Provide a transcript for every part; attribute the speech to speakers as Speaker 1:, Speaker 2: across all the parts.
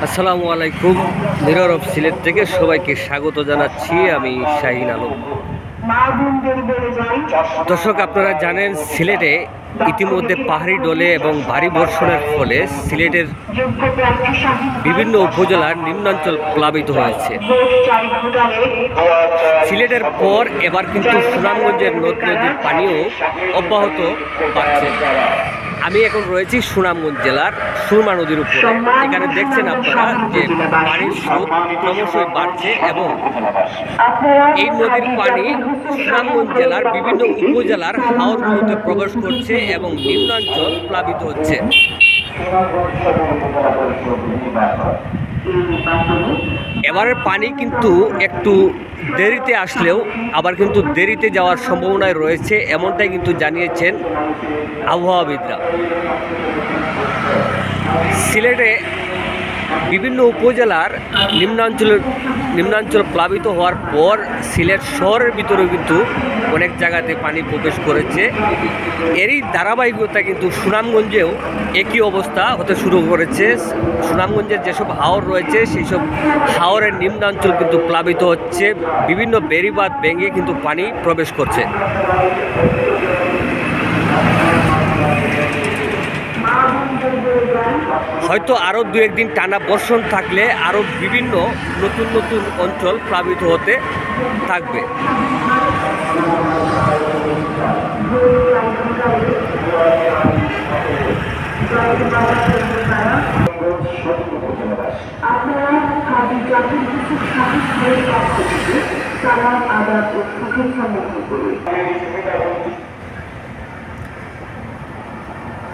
Speaker 1: আসসালামু আলাইকুম। Mirror of Sylhet থেকে সবাইকে স্বাগত জানাচ্ছি। আমি শাহিন আলম। দর্শক, আপনারা জানেন সিলেটে ইতিমধ্যে পাহাড়ি ডলে এবং ভারী বর্ষণের ফলে সিলেটের বিভিন্ন উপজেলার নিম্নাঞ্চল প্লাবিত হয়েছে। সিলেটের পর এবার কিন্তু সুনামগঞ্জের নদ নদীর পানিও অব্যাহত বাড়ছে। আমি এখন রয়েছি সুনামগঞ্জ জেলার সুরমা নদীর উপরে। এখানে দেখছেন আপনারা যে পানির স্রোত ক্রমশই বাড়ছে এবং এই নদীর পানি সুনামগঞ্জ জেলার বিভিন্ন উপজেলার হাওরগুলোতে প্রবেশ করছে এবং নিম্নাঞ্চল প্লাবিত হচ্ছে। এবারের পানি কিন্তু একটু দেরিতে আসলেও আবার কিন্তু দেরিতে যাওয়ার সম্ভাবনায় রয়েছে, এমনটাই কিন্তু জানিয়েছেন আবহাওয়াবিদরা। সিলেটে বিভিন্ন উপজেলার নিম্নাঞ্চল প্লাবিত হওয়ার পর সিলেট শহরের ভিতরেও কিন্তু অনেক জায়গাতে পানি প্রবেশ করেছে। এরই ধারাবাহিকতা কিন্তু সুনামগঞ্জেও একই অবস্থা হতে শুরু করেছে। সুনামগঞ্জের যেসব হাওর রয়েছে সেই সব হাওরের নিম্নাঞ্চল কিন্তু প্লাবিত হচ্ছে, বিভিন্ন বেড়িবাঁধ ভেঙে কিন্তু পানি প্রবেশ করছে। হয়তো আরও দু একদিন টানা বর্ষণ থাকলে আরও বিভিন্ন নতুন নতুন অঞ্চল প্লাবিত হতে থাকবে।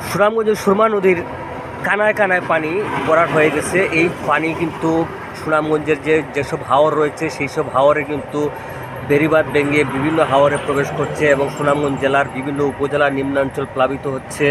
Speaker 1: সুনামগঞ্জের সুরমা নদীর কানায় কানায় পানি ভরাট হয়ে গেছে। এই পানি কিন্তু সুনামগঞ্জের যেসব হাওর রয়েছে সেই সব হাওরে কিন্তু বেড়িবাঁধ ভেঙে বিভিন্ন হাওরে প্রবেশ করছে এবং সুনামগঞ্জ জেলার বিভিন্ন উপজেলার নিম্নাঞ্চল প্লাবিত হচ্ছে।